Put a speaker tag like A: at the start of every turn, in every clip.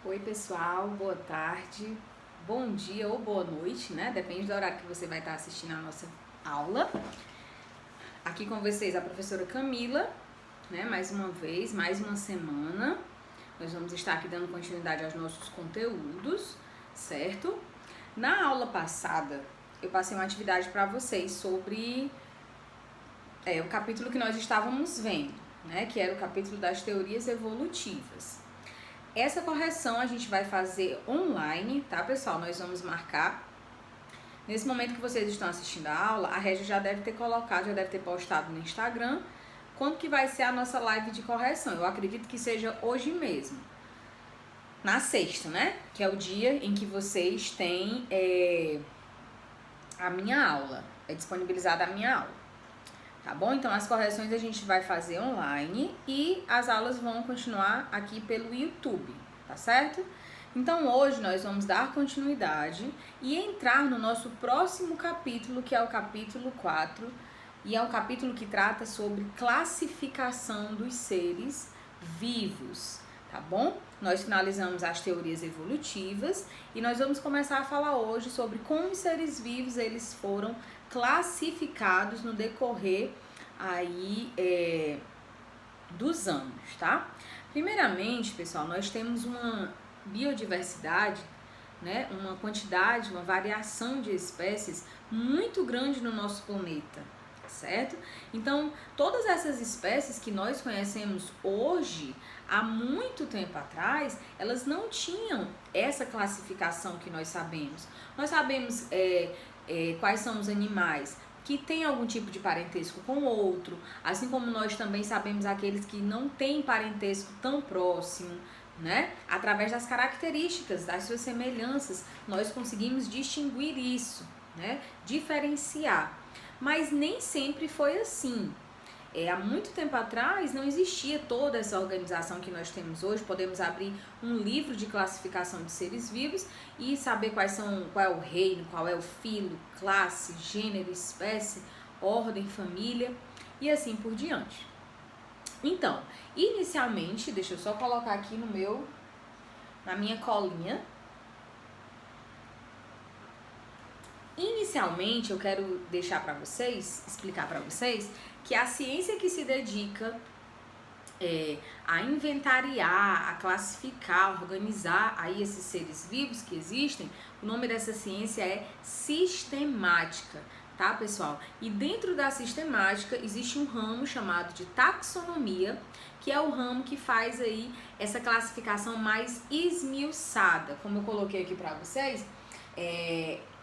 A: Oi pessoal, boa tarde, bom dia ou boa noite, né? Depende do horário que você vai estar assistindo a nossa aula. Aqui com vocês a professora Camila, né? Mais uma vez, mais uma semana. Nós vamos estar aqui dando continuidade aos nossos conteúdos, certo? Na aula passada, eu passei uma atividade para vocês sobre o capítulo que nós estávamos vendo, né? Que era o capítulo das teorias evolutivas. Essa correção a gente vai fazer online, tá, pessoal? Nós vamos marcar. Nesse momento que vocês estão assistindo a aula, a Régia já deve ter colocado, já deve ter postado no Instagram quando que vai ser a nossa live de correção. Eu acredito que seja hoje mesmo, na sexta, né? Que é o dia em que vocês têm a minha aula, é disponibilizada a minha aula. Tá bom? Então, as correções a gente vai fazer online e as aulas vão continuar aqui pelo YouTube, tá certo? Então, hoje nós vamos dar continuidade e entrar no nosso próximo capítulo, que é o capítulo 4, e é um capítulo que trata sobre classificação dos seres vivos, tá bom? Nós finalizamos as teorias evolutivas e nós vamos começar a falar hoje sobre como os seres vivos eles foram classificados no decorrer aí dos anos, tá? Primeiramente, pessoal, nós temos uma biodiversidade, né? Uma quantidade, uma variação de espécies muito grande no nosso planeta, certo? Então, todas essas espécies que nós conhecemos hoje, há muito tempo atrás, elas não tinham essa classificação que nós sabemos. Nós sabemos quais são os animais que têm algum tipo de parentesco com o outro, assim como nós também sabemos aqueles que não têm parentesco tão próximo, né? Através das características, das suas semelhanças, nós conseguimos distinguir isso, né? Diferenciar. Mas nem sempre foi assim. Há muito tempo atrás não existia toda essa organização que nós temos hoje. Podemos abrir um livro de classificação de seres vivos e saber qual é o reino, qual é o filo, classe, gênero, espécie, ordem, família e assim por diante. Então, inicialmente, deixa eu só colocar aqui na minha colinha. Inicialmente, eu quero explicar para vocês, que a ciência que se dedica a inventariar, a classificar, a organizar aí esses seres vivos que existem, o nome dessa ciência é sistemática, tá, pessoal? E dentro da sistemática existe um ramo chamado de taxonomia, que é o ramo que faz aí essa classificação mais esmiuçada. Como eu coloquei aqui para vocês,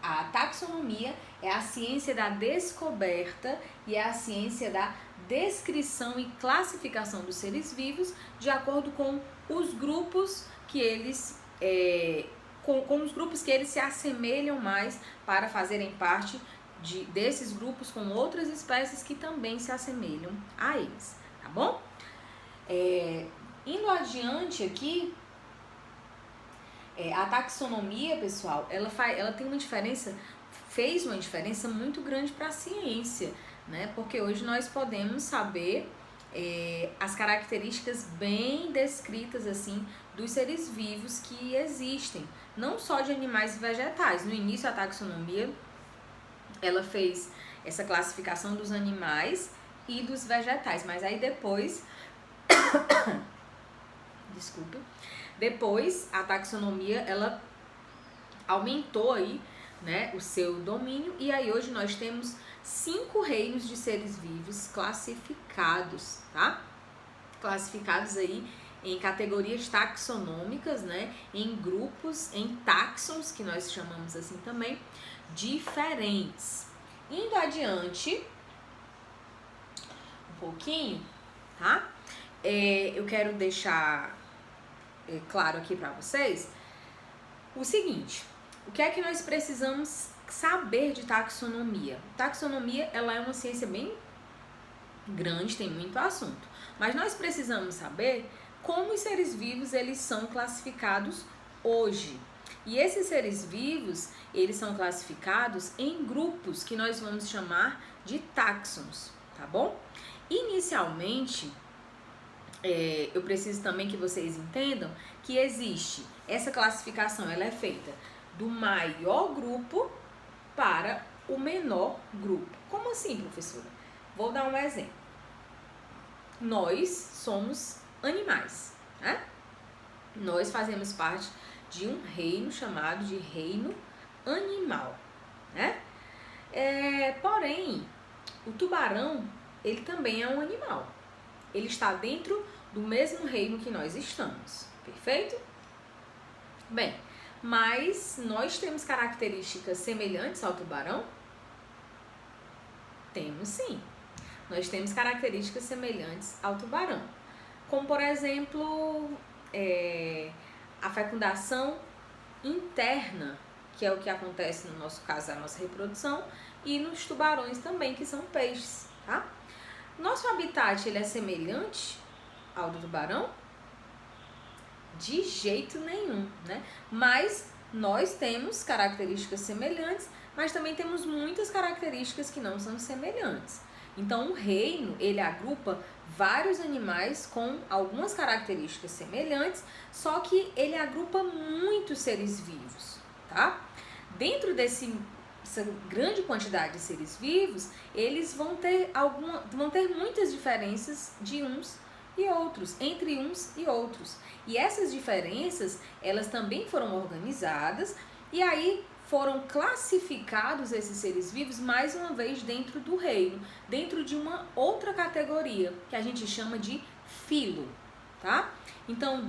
A: a taxonomia é a ciência da descoberta e é a ciência da descrição e classificação dos seres vivos de acordo com os grupos que eles com os grupos que eles se assemelham mais para fazerem parte desses grupos com outras espécies que também se assemelham a eles, tá bom? Indo adiante aqui, a taxonomia, pessoal, ela tem fez uma diferença muito grande para a ciência, né? Porque hoje nós podemos saber as características bem descritas assim dos seres vivos que existem, não só de animais e vegetais. No início a taxonomia ela fez essa classificação dos animais e dos vegetais, mas aí depois desculpa. Depois, a taxonomia, ela aumentou aí, né, o seu domínio, e aí hoje nós temos 5 reinos de seres vivos classificados, tá? Classificados aí em categorias taxonômicas, né, em grupos, em táxons, que nós chamamos assim também, diferentes. Indo adiante, um pouquinho, tá? Eu quero deixar claro aqui para vocês o seguinte: o que é que nós precisamos saber de taxonomia? Taxonomia, ela é uma ciência bem grande, tem muito assunto, mas nós precisamos saber como os seres vivos eles são classificados hoje. E esses seres vivos, eles são classificados em grupos que nós vamos chamar de táxons, tá bom? Inicialmente, eu preciso também que vocês entendam que existe, essa classificação ela é feita do maior grupo para o menor grupo. Como assim, professora? Vou dar um exemplo. Nós somos animais, né? Nós fazemos parte de um reino chamado de reino animal, né? Porém, o tubarão, ele também é um animal. Ele está dentro do mesmo reino que nós estamos, perfeito? Bem, mas nós temos características semelhantes ao tubarão? Temos sim. Nós temos características semelhantes ao tubarão. Como, por exemplo, a fecundação interna, que é o que acontece no nosso caso, a nossa reprodução, e nos tubarões também, que são peixes, tá? Nosso habitat, ele é semelhante ao do tubarão? De jeito nenhum, né? Mas nós temos características semelhantes, mas também temos muitas características que não são semelhantes. Então, o reino, ele agrupa vários animais com algumas características semelhantes, só que ele agrupa muitos seres vivos, tá? Dentro dessa grande quantidade de seres vivos, eles vão ter muitas diferenças de uns e outros, entre uns e outros. E essas diferenças, elas também foram organizadas e aí foram classificados esses seres vivos mais uma vez dentro do reino, dentro de uma outra categoria que a gente chama de filo, tá? Então,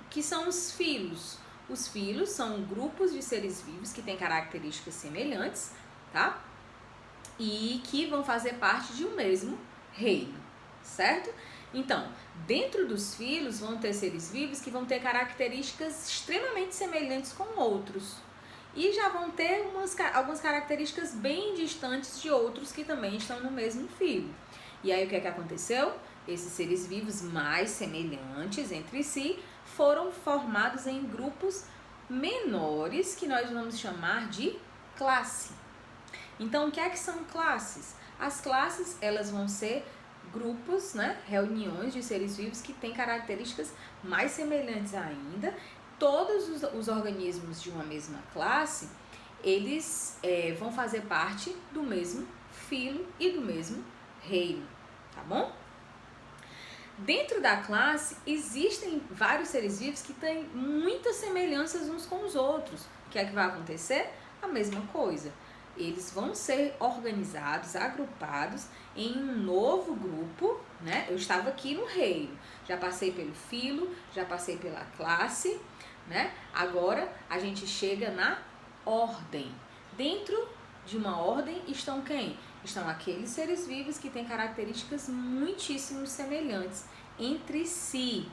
A: que são os filos? Os filos são grupos de seres vivos que têm características semelhantes, tá? E que vão fazer parte de um mesmo reino, certo? Então, dentro dos filos vão ter seres vivos que vão ter características extremamente semelhantes com outros. E já vão ter algumas características bem distantes de outros que também estão no mesmo filo. E aí o que é que aconteceu? Esses seres vivos mais semelhantes entre si foram formados em grupos menores que nós vamos chamar de classe. Então, o que é que são classes? As classes, elas vão ser grupos, né, reuniões de seres vivos que têm características mais semelhantes ainda. Todos os organismos de uma mesma classe, eles vão fazer parte do mesmo filo e do mesmo reino, tá bom? Dentro da classe, existem vários seres vivos que têm muitas semelhanças uns com os outros. O que é que vai acontecer? A mesma coisa. Eles vão ser organizados, agrupados em um novo grupo, né? Eu estava aqui no reino, já passei pelo filo, já passei pela classe, né? Agora a gente chega na ordem. Dentro de uma ordem estão quem? Estão aqueles seres vivos que têm características muitíssimo semelhantes entre si.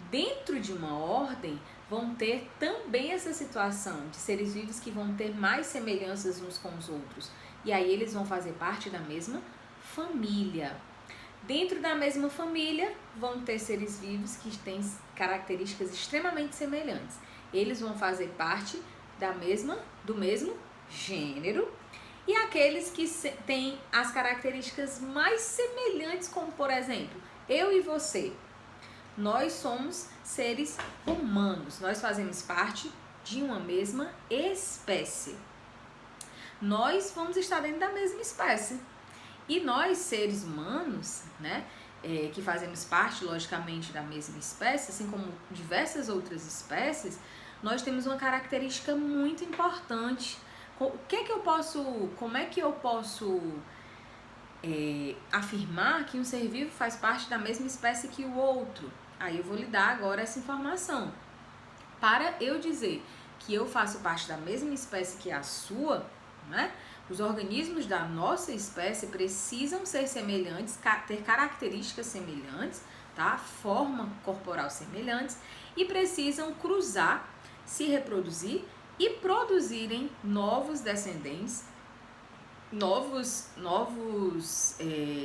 A: Dentro de uma ordem vão ter também essa situação de seres vivos que vão ter mais semelhanças uns com os outros. E aí eles vão fazer parte da mesma família. Dentro da mesma família vão ter seres vivos que têm características extremamente semelhantes. Eles vão fazer parte do mesmo gênero. E aqueles que têm as características mais semelhantes, como por exemplo, eu e você. Nós somos seres humanos, nós fazemos parte de uma mesma espécie. Nós vamos estar dentro da mesma espécie. E nós, seres humanos, né, que fazemos parte, logicamente, da mesma espécie, assim como diversas outras espécies, nós temos uma característica muito importante. Como é que eu posso afirmar que um ser vivo faz parte da mesma espécie que o outro? Aí eu vou lhe dar agora essa informação. Para eu dizer que eu faço parte da mesma espécie que a sua, né, os organismos da nossa espécie precisam ser semelhantes, ter características semelhantes, tá? Forma corporal semelhantes e precisam cruzar, se reproduzir e produzirem novos descendentes, novos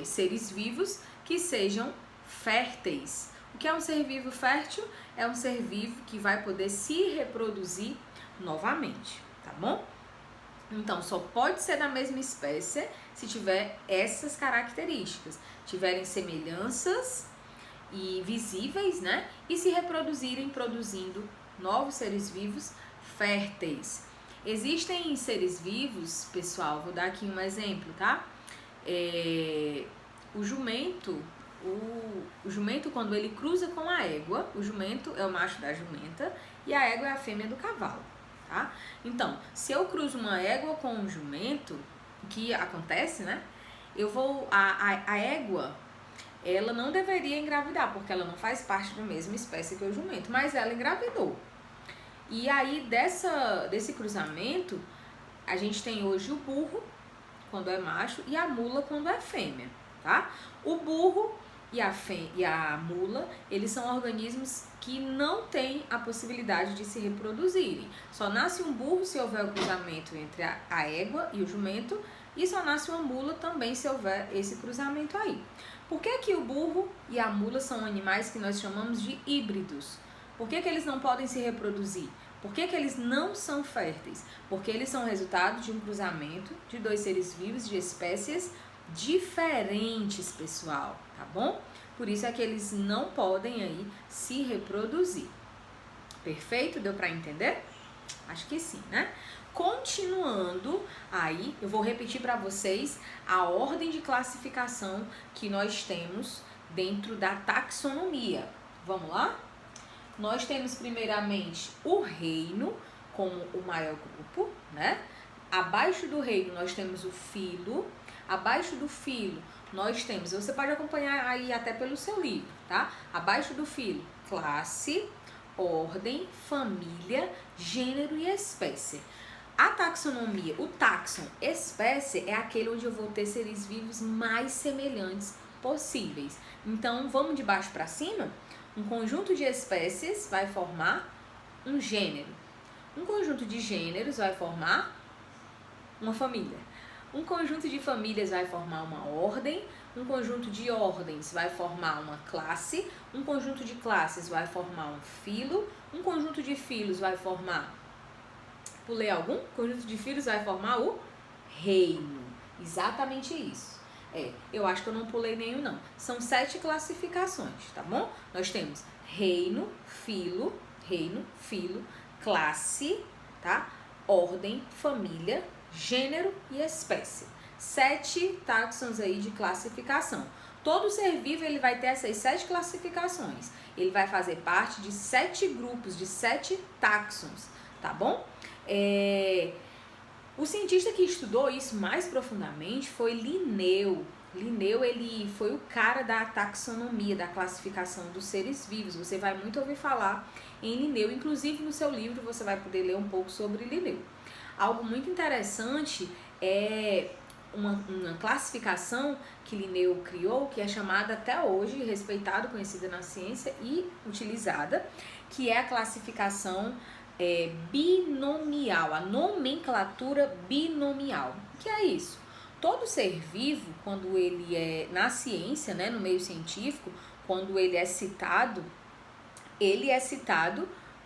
A: seres vivos que sejam férteis. O que é um ser vivo fértil? É um ser vivo que vai poder se reproduzir novamente, tá bom? Então, só pode ser da mesma espécie se tiver essas características, tiverem semelhanças e visíveis, né? E se reproduzirem produzindo novos seres vivos férteis. Existem seres vivos, pessoal, vou dar aqui um exemplo, tá? O jumento, quando ele cruza com a égua, o jumento é o macho da jumenta e a égua é a fêmea do cavalo, tá? Então, se eu cruzo uma égua com um jumento, o que acontece, né? A égua, ela não deveria engravidar, porque ela não faz parte da mesma espécie que o jumento, mas ela engravidou. E aí, desse cruzamento, a gente tem hoje o burro, quando é macho, e a mula, quando é fêmea, tá? O burro e a mula, eles são organismos que não têm a possibilidade de se reproduzirem. Só nasce um burro se houver o cruzamento entre a égua e o jumento, e só nasce uma mula também se houver esse cruzamento aí. Por que que o burro e a mula são animais que nós chamamos de híbridos? Por que que eles não podem se reproduzir? Por que que eles não são férteis? Porque eles são resultado de um cruzamento de dois seres vivos de espécies diferentes, pessoal, tá bom? Por isso é que eles não podem aí se reproduzir. Perfeito? Deu para entender? Acho que sim, né? Continuando aí, eu vou repetir para vocês a ordem de classificação que nós temos dentro da taxonomia. Vamos lá? Nós temos primeiramente o reino como o maior grupo, né? Abaixo do reino nós temos o filo. Abaixo do filo nós temos, você pode acompanhar aí até pelo seu livro, tá? Abaixo do filo, classe, ordem, família, gênero e espécie. A taxonomia, o taxon, espécie, é aquele onde eu vou ter seres vivos mais semelhantes possíveis. Então, vamos de baixo para cima? Um conjunto de espécies vai formar um gênero. Um conjunto de gêneros vai formar uma família. Um conjunto de famílias vai formar uma ordem. Um conjunto de ordens vai formar uma classe. Um conjunto de classes vai formar um filo. Um conjunto de filos vai formar... Pulei algum? Um conjunto de filos vai formar o reino. Exatamente isso. Eu acho que eu não pulei nenhum, não. São 7 classificações, tá bom? Nós temos reino, filo, classe, tá? Ordem, família, gênero e espécie. 7 taxons aí de classificação. Todo ser vivo ele vai ter essas 7 classificações. Ele vai fazer parte de 7 grupos, de 7 taxons, tá bom? O cientista que estudou isso mais profundamente foi Linneu. Linneu, ele foi o cara da taxonomia, da classificação dos seres vivos. Você vai muito ouvir falar em Linneu, inclusive no seu livro você vai poder ler um pouco sobre Linneu. Algo muito interessante é uma classificação que Linneu criou, que é chamada até hoje, respeitada, conhecida na ciência e utilizada, que é a classificação binomial, a nomenclatura binomial. O que é isso? Todo ser vivo, quando ele é na ciência, né, no meio científico, quando ele é citado,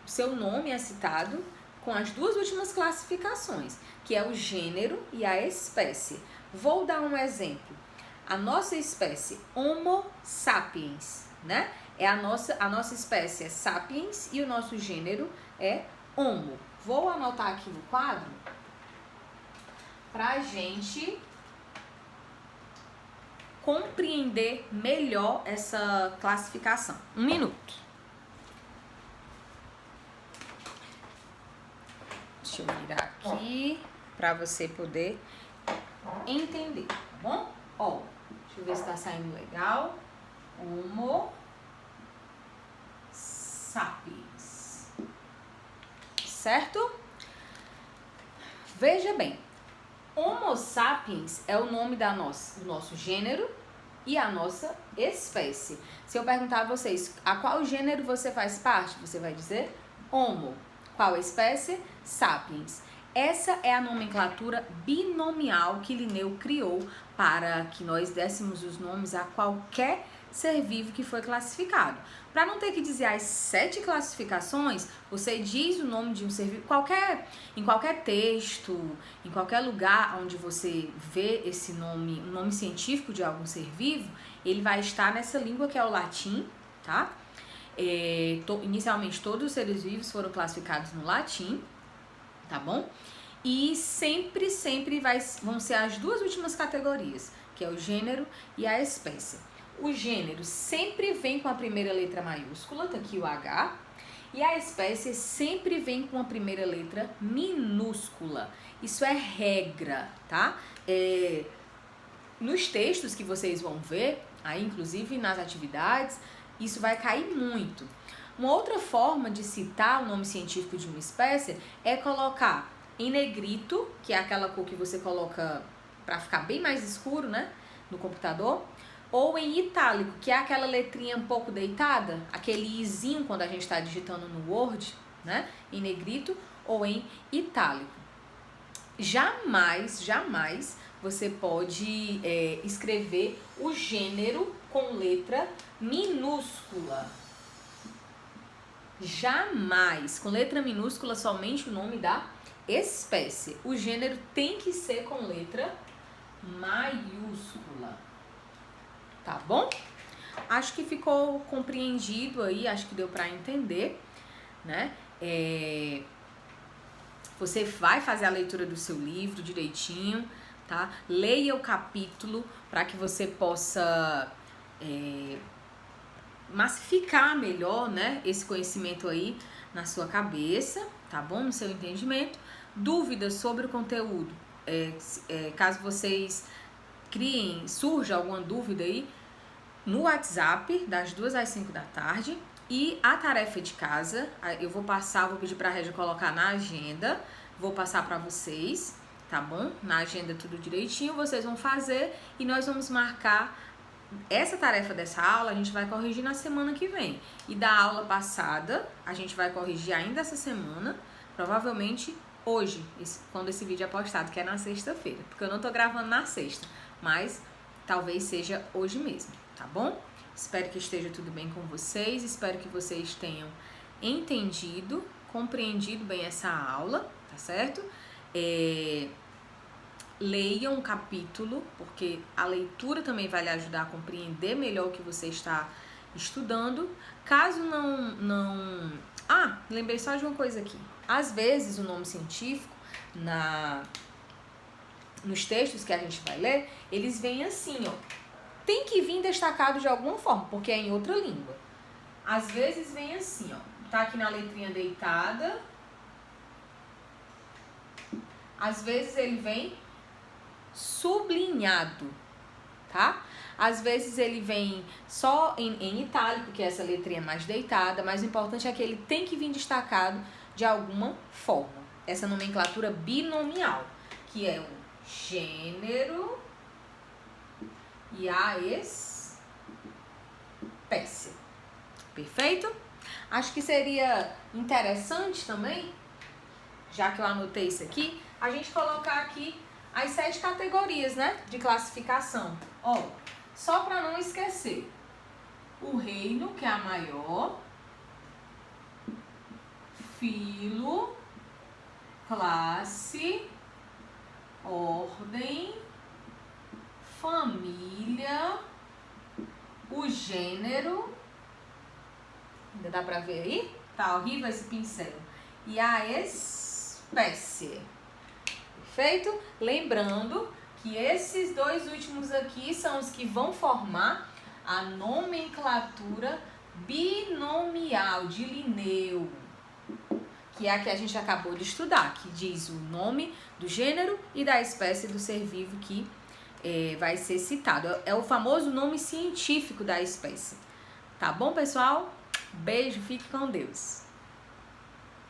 A: seu nome é citado com as 2 últimas classificações, que é o gênero e a espécie. Vou dar um exemplo. A nossa espécie Homo sapiens, né? A nossa espécie é sapiens e o nosso gênero é Homo. Vou anotar aqui no quadro pra gente compreender melhor essa classificação. 1 minuto. Deixa eu virar aqui para você poder entender, tá bom? Ó, deixa eu ver se tá saindo legal. Homo sapiens. Certo? Veja bem. Homo sapiens é o nome do nosso gênero e a nossa espécie. Se eu perguntar a vocês a qual gênero você faz parte, você vai dizer Homo. Qual espécie? Sapiens. Essa é a nomenclatura binomial que Linneu criou para que nós dessemos os nomes a qualquer ser vivo que foi classificado. Para não ter que dizer as 7 classificações, você diz o nome de um ser vivo em qualquer texto, em qualquer lugar onde você vê esse nome, um nome científico de algum ser vivo, ele vai estar nessa língua que é o latim, tá? Inicialmente todos os seres vivos foram classificados no latim, tá bom? E sempre vão ser as duas últimas categorias, que é o gênero e a espécie. O gênero sempre vem com a primeira letra maiúscula, tá aqui o H, e a espécie sempre vem com a primeira letra minúscula. Isso é regra, tá? Nos textos que vocês vão ver, aí inclusive nas atividades, isso vai cair muito. Uma outra forma de citar o nome científico de uma espécie é colocar em negrito, que é aquela cor que você coloca para ficar bem mais escuro, né, no computador, ou em itálico, que é aquela letrinha um pouco deitada, aquele izinho quando a gente está digitando no Word, né, em negrito ou em itálico. Jamais você pode escrever o gênero com letra minúscula. Jamais. Com letra minúscula, somente o nome da espécie. O gênero tem que ser com letra maiúscula. Tá bom? Acho que ficou compreendido aí, acho que deu para entender, né? Você vai fazer a leitura do seu livro direitinho, tá? Leia o capítulo para que você possa massificar melhor, né, esse conhecimento aí na sua cabeça, tá bom? No seu entendimento. Dúvidas sobre o conteúdo, caso vocês surja alguma dúvida aí, no WhatsApp, das 2 às 5 da tarde. E a tarefa de casa, eu vou pedir pra Régia colocar na agenda, vou passar pra vocês, tá bom? Na agenda tudo direitinho, vocês vão fazer e nós vamos marcar essa tarefa dessa aula, a gente vai corrigir na semana que vem. E da aula passada, a gente vai corrigir ainda essa semana, provavelmente hoje, quando esse vídeo é postado, que é na sexta-feira, porque eu não tô gravando na sexta, mas talvez seja hoje mesmo, tá bom? Espero que esteja tudo bem com vocês, espero que vocês tenham entendido, compreendido bem essa aula, tá certo? Leiam um capítulo, porque a leitura também vai lhe ajudar a compreender melhor o que você está estudando. Caso não... Ah, lembrei só de uma coisa aqui. Às vezes o nome científico, nos textos que a gente vai ler, eles vêm assim, ó. Tem que vir destacado de alguma forma, porque é em outra língua. Às vezes vem assim, ó. Tá aqui na letrinha deitada. Às vezes ele vem sublinhado, tá? Às vezes ele vem só em itálico, que é essa letrinha mais deitada, mas o importante é que ele tem que vir destacado de alguma forma. Essa nomenclatura binomial, que é o gênero e a espécie. Perfeito? Acho que seria interessante também, já que eu anotei isso aqui, a gente colocar aqui as 7 categorias, né, de classificação. Ó, só para não esquecer. O reino, que é a maior. Filo, classe, ordem, família, o gênero, ainda dá pra ver aí? Tá horrível esse pincel. E a espécie. Perfeito? Lembrando que esses 2 últimos aqui são os que vão formar a nomenclatura binomial de Linneu, que é a que a gente acabou de estudar, que diz o nome do gênero e da espécie do ser vivo que vai ser citado. É o famoso nome científico da espécie. Tá bom, pessoal? Beijo, fique com Deus.